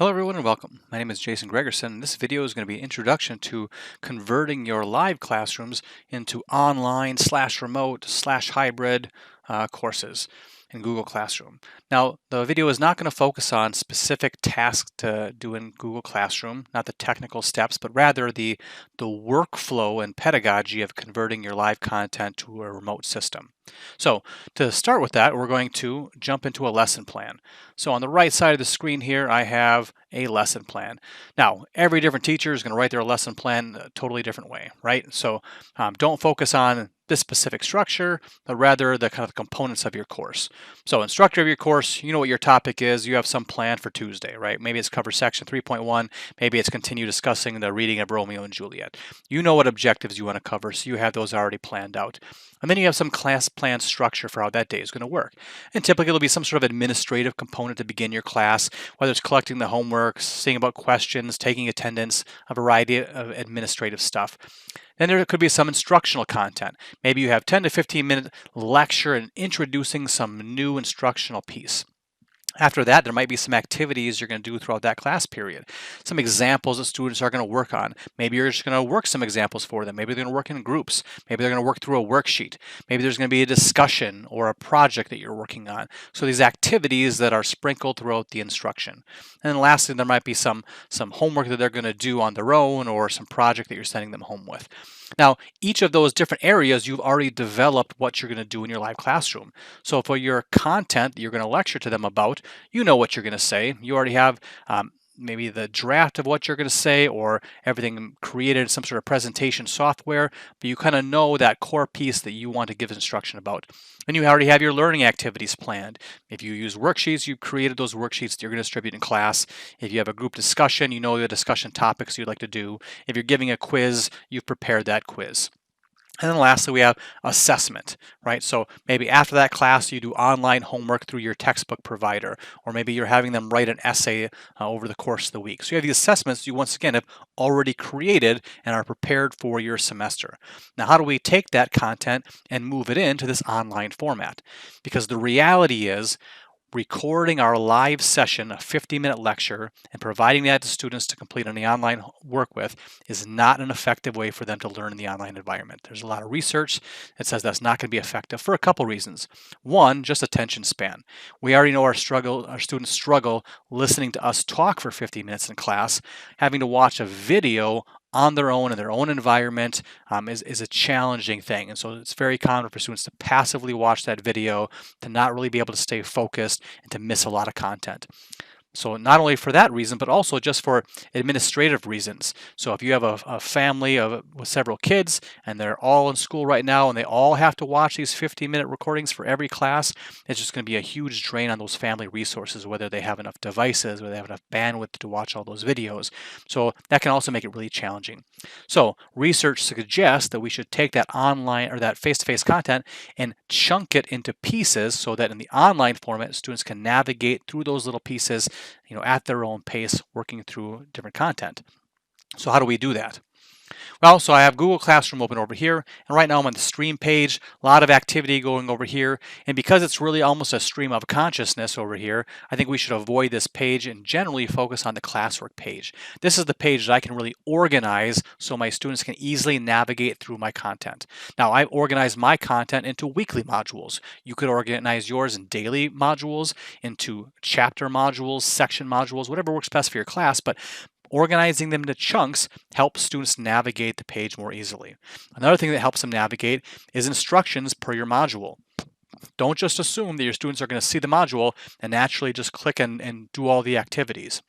Hello everyone and welcome. My name is Jason Gregerson. This video is going to be an introduction to converting your live classrooms into online / remote / hybrid courses in Google Classroom. Now, the video is not going to focus on specific tasks to do in Google Classroom, not the technical steps, but rather the workflow and pedagogy of converting your live content to a remote system. So to start with that, we're going to jump into a lesson plan. So on the right side of the screen here, I have a lesson plan. Now, every different teacher is going to write their lesson plan a totally different way, right? So don't focus on this specific structure, but rather the kind of components of your course. So instructor of your course, you know what your topic is. You have some plan for Tuesday, right? Maybe it's cover section 3.1. Maybe it's continue discussing the reading of Romeo and Juliet. You know what objectives you want to cover, so you have those already planned out. And then you have some class plan structure for how that day is going to work. And typically there'll be some sort of administrative component to begin your class, whether it's collecting the homework, seeing about questions, taking attendance, a variety of administrative stuff. Then there could be some instructional content. Maybe you have 10 to 15 minute lecture and introducing some new instructional piece. After that, there might be some activities you're going to do throughout that class period. Some examples that students are going to work on. Maybe you're just going to work some examples for them. Maybe they're going to work in groups. Maybe they're going to work through a worksheet. Maybe there's going to be a discussion or a project that you're working on. So these activities that are sprinkled throughout the instruction. And then lastly, there might be some homework that they're going to do on their own or some project that you're sending them home with. Now, each of those different areas, you've already developed what you're going to do in your live classroom. So for your content that you're going to lecture to them about, you know what you're going to say. You already have maybe the draft of what you're going to say or everything created in some sort of presentation software, but you kind of know that core piece that you want to give instruction about. And you already have your learning activities planned. If you use worksheets, you've created those worksheets that you're going to distribute in class. If you have a group discussion, you know the discussion topics you'd like to do. If you're giving a quiz, you've prepared that quiz. And then lastly, we have assessment, right? So maybe after that class, you do online homework through your textbook provider, or maybe you're having them write an essay over the course of the week. So you have these assessments you once again have already created and are prepared for your semester. Now, how do we take that content and move it into this online format? Because the reality is, recording our live session, a 50-minute lecture, and providing that to students to complete on the online work with is not an effective way for them to learn in the online environment. There's a lot of research that says that's not going to be effective for a couple reasons. One, just attention span. We already know our students struggle listening to us talk for 50 minutes in class. Having to watch a video on their own in their own environment is a challenging thing. And so it's very common for students to passively watch that video, to not really be able to stay focused and to miss a lot of content. So not only for that reason, but also just for administrative reasons. So if you have a family with several kids and they're all in school right now and they all have to watch these 50-minute recordings for every class, it's just going to be a huge drain on those family resources, whether they have enough devices, whether they have enough bandwidth to watch all those videos. So that can also make it really challenging. So research suggests that we should take that online or that face-to-face content and chunk it into pieces so that in the online format, students can navigate through those little pieces at their own pace, working through different content. So how do we do that? Well, so I have Google Classroom open over here, and right now I'm on the stream page, a lot of activity going over here, and because it's really almost a stream of consciousness over here, I think we should avoid this page and generally focus on the classwork page. This is the page that I can really organize so my students can easily navigate through my content. Now, I've organized my content into weekly modules. You could organize yours in daily modules, into chapter modules, section modules, whatever works best for your class, but organizing them into chunks helps students navigate the page more easily. Another thing that helps them navigate is instructions per your module. Don't just assume that your students are going to see the module and naturally just click and do all the activities.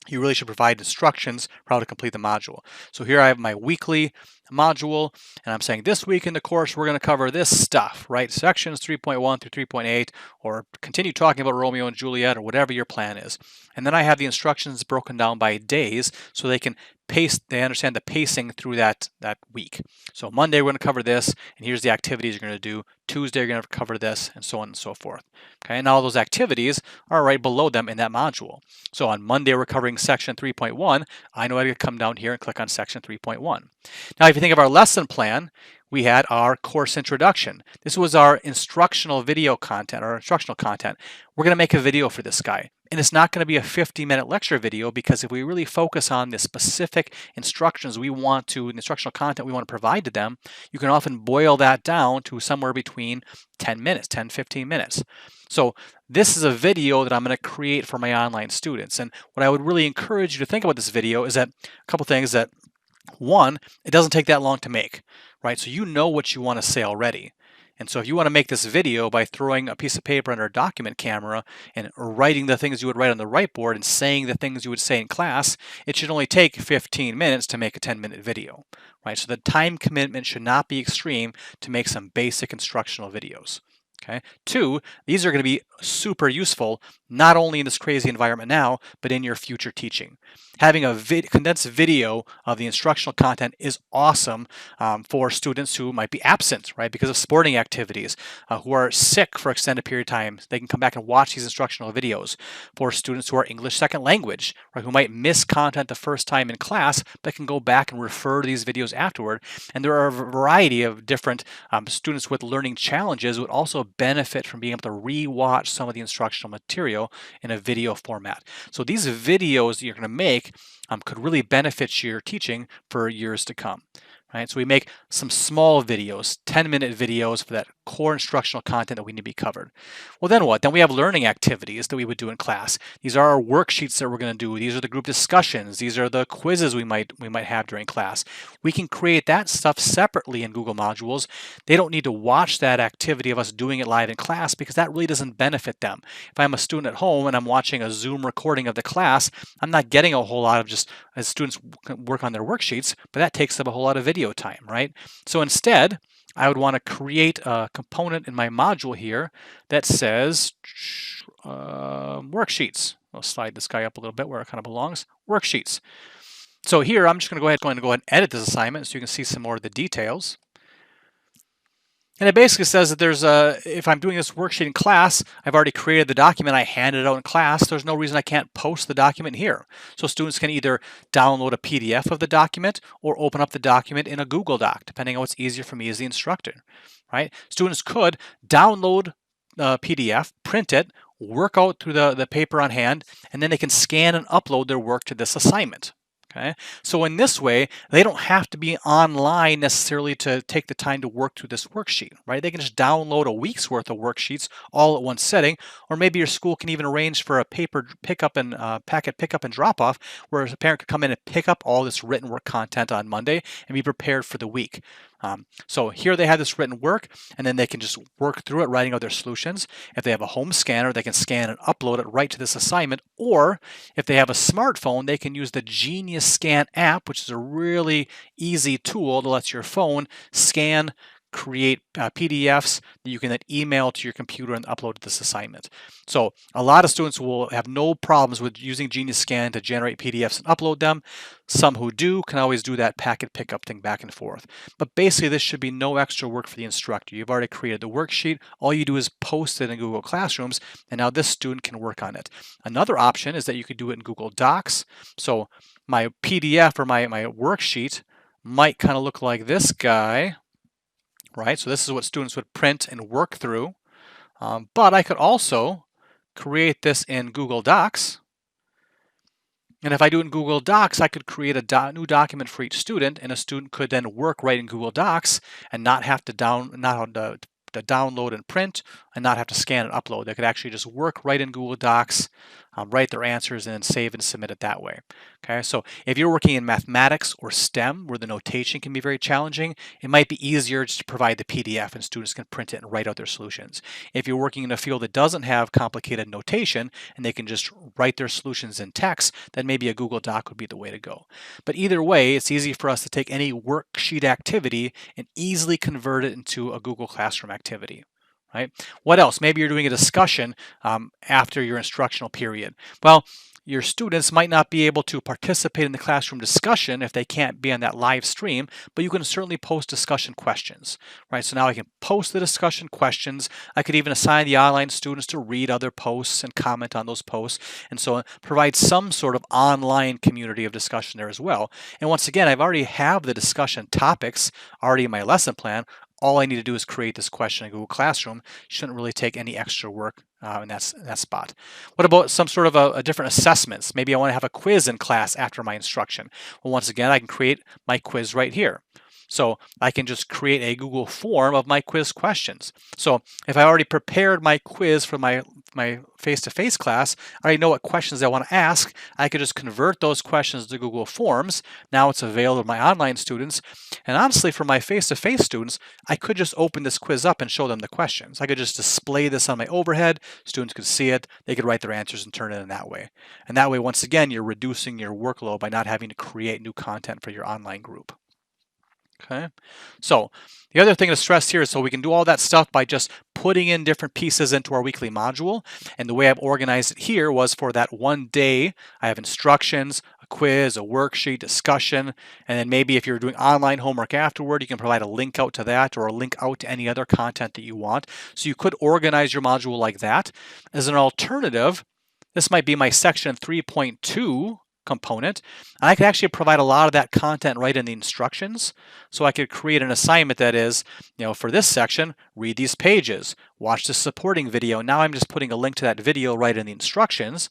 You really should provide instructions for how to complete the module. So here I have my weekly module, and I'm saying this week in the course we're going to cover this stuff, right? Sections 3.1 through 3.8, or continue talking about Romeo and Juliet, or whatever your plan is. And then I have the instructions broken down by days so they can they understand the pacing through that week. So Monday we're going to cover this, and here's the activities you're going to do. Tuesday you're going to cover this, and so on and so forth. Okay, and all those activities are right below them in that module. So on Monday we're covering section 3.1. I know I can come down here and click on section 3.1. Now, if you think of our lesson plan, we had our course introduction. This was our instructional video content, or instructional content. We're going to make a video for this guy. And it's not going to be a 50-minute lecture video, because if we really focus on the specific instructions we want to, the instructional content we want to provide to them, you can often boil that down to somewhere between 10 minutes, 10, 15 minutes. So this is a video that I'm going to create for my online students. And what I would really encourage you to think about this video is that a couple things. That one, it doesn't take that long to make, right? So you know what you want to say already. And so if you want to make this video by throwing a piece of paper under a document camera and writing the things you would write on the whiteboard and saying the things you would say in class, it should only take 15 minutes to make a 10-minute video, right? So the time commitment should not be extreme to make some basic instructional videos. Okay. Two, these are going to be super useful, not only in this crazy environment now, but in your future teaching. Having a condensed video of the instructional content is awesome for students who might be absent, right, because of sporting activities, who are sick for extended period of time. They can come back and watch these instructional videos. For students who are English second language, right, who might miss content the first time in class, but can go back and refer to these videos afterward. And there are a variety of different students with learning challenges would also benefit from being able to re-watch some of the instructional material in a video format. So these videos that you're going to make could really benefit your teaching for years to come. Right? So we make some small videos, 10-minute videos for that core instructional content that we need to be covered. Well, then what? Then we have learning activities that we would do in class. These are our worksheets that we're going to do. These are the group discussions. These are the quizzes we might have during class. We can create that stuff separately in Google Modules. They don't need to watch that activity of us doing it live in class, because that really doesn't benefit them. If I'm a student at home and I'm watching a Zoom recording of the class, I'm not getting a whole lot of just as students work on their worksheets, but that takes up a whole lot of video time, right? So instead, I would want to create a component in my module here that says worksheets. I'll slide this guy up a little bit where it kind of belongs. Worksheets. So here, I'm just going to go ahead and edit this assignment so you can see some more of the details. And it basically says that there's if I'm doing this worksheet in class, I've already created the document, I handed it out in class, there's no reason I can't post the document here. So students can either download a PDF of the document or open up the document in a Google Doc, depending on what's easier for me as the instructor, right? Students could download a PDF, print it, work out through the paper on hand, and then they can scan and upload their work to this assignment. Okay. So in this way, they don't have to be online necessarily to take the time to work through this worksheet, right? They can just download a week's worth of worksheets all at one setting, or maybe your school can even arrange for a paper pickup and packet pickup and drop off, where a parent could come in and pick up all this written work content on Monday and be prepared for the week. So here they have this written work, and then they can just work through it, writing out their solutions. If they have a home scanner, they can scan and upload it right to this assignment. Or if they have a smartphone, they can use the Genius Scan app, which is a really easy tool that lets your phone scan, create PDFs that you can then email to your computer and upload to this assignment. So a lot of students will have no problems with using Genius Scan to generate PDFs and upload them. Some who do can always do that packet pickup thing back and forth. But basically, this should be no extra work for the instructor. You've already created the worksheet. All you do is post it in Google Classrooms, and now this student can work on it. Another option is that you could do it in Google Docs. So my PDF or my worksheet might kind of look like this guy. Right, so this is what students would print and work through. But I could also create this in Google Docs. And if I do it in Google Docs, I could create a new document for each student, and a student could then work right in Google Docs and not have to download and print, and not have to scan and upload. They could actually just work right in Google Docs, write their answers, and then save and submit it that way. Okay, so if you're working in mathematics or STEM, where the notation can be very challenging, it might be easier just to provide the PDF and students can print it and write out their solutions. If you're working in a field that doesn't have complicated notation and they can just write their solutions in text, then maybe a Google Doc would be the way to go. But either way, it's easy for us to take any worksheet activity and easily convert it into a Google Classroom activity. Right? What else? Maybe you're doing a discussion after your instructional period. Well, your students might not be able to participate in the classroom discussion if they can't be on that live stream, but you can certainly post discussion questions, right? So now I can post the discussion questions. I could even assign the online students to read other posts and comment on those posts, and so provide some sort of online community of discussion there as well. And once again, I've already have the discussion topics already in my lesson plan. All I need to do is create this question in Google Classroom. Shouldn't really take any extra work in that spot. What about some sort of a different assessments? Maybe I want to have a quiz in class after my instruction. Well, once again, I can create my quiz right here. So I can just create a Google form of my quiz questions. So if I already prepared my quiz for my face-to-face class, I already know what questions I want to ask. I could just convert those questions to Google Forms. Now it's available to my online students. And honestly, for my face-to-face students, I could just open this quiz up and show them the questions. I could just display this on my overhead. Students could see it. They could write their answers and turn it in that way. And that way, once again, you're reducing your workload by not having to create new content for your online group. Okay, so the other thing to stress here is so we can do all that stuff by just putting in different pieces into our weekly module. And the way I've organized it here was for that one day, I have instructions, a quiz, a worksheet, discussion, and then maybe if you're doing online homework afterward, you can provide a link out to that or a link out to any other content that you want. So you could organize your module like that. As an alternative, this might be my section 3.2 component. And I could actually provide a lot of that content right in the instructions. So I could create an assignment that is, for this section, read these pages, watch the supporting video. Now I'm just putting a link to that video right in the instructions.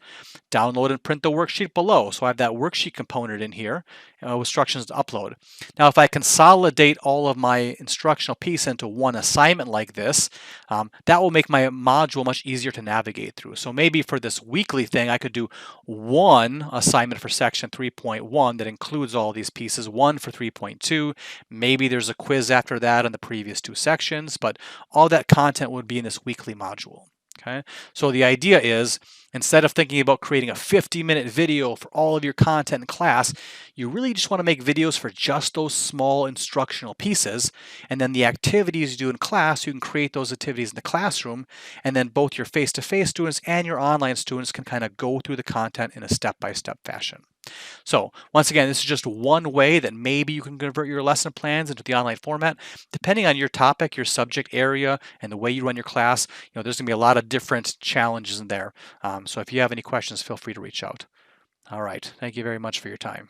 Download and print the worksheet below. So I have that worksheet component in here, instructions to upload. Now if I consolidate all of my instructional piece into one assignment like this, that will make my module much easier to navigate through. So maybe for this weekly thing, I could do one assignment for section 3.1 that includes all these pieces, one for 3.2. Maybe there's a quiz after that on the previous two sections, but all that content would be in this weekly module. Okay, so the idea is instead of thinking about creating a 50-minute video for all of your content in class, you really just want to make videos for just those small instructional pieces. And then the activities you do in class, you can create those activities in the classroom. And then both your face-to-face students and your online students can kind of go through the content in a step-by-step fashion. So once again, this is just one way that maybe you can convert your lesson plans into the online format. Depending on your topic, your subject area, and the way you run your class, there's going to be a lot of different challenges in there. So if you have any questions, feel free to reach out. All right. Thank you very much for your time.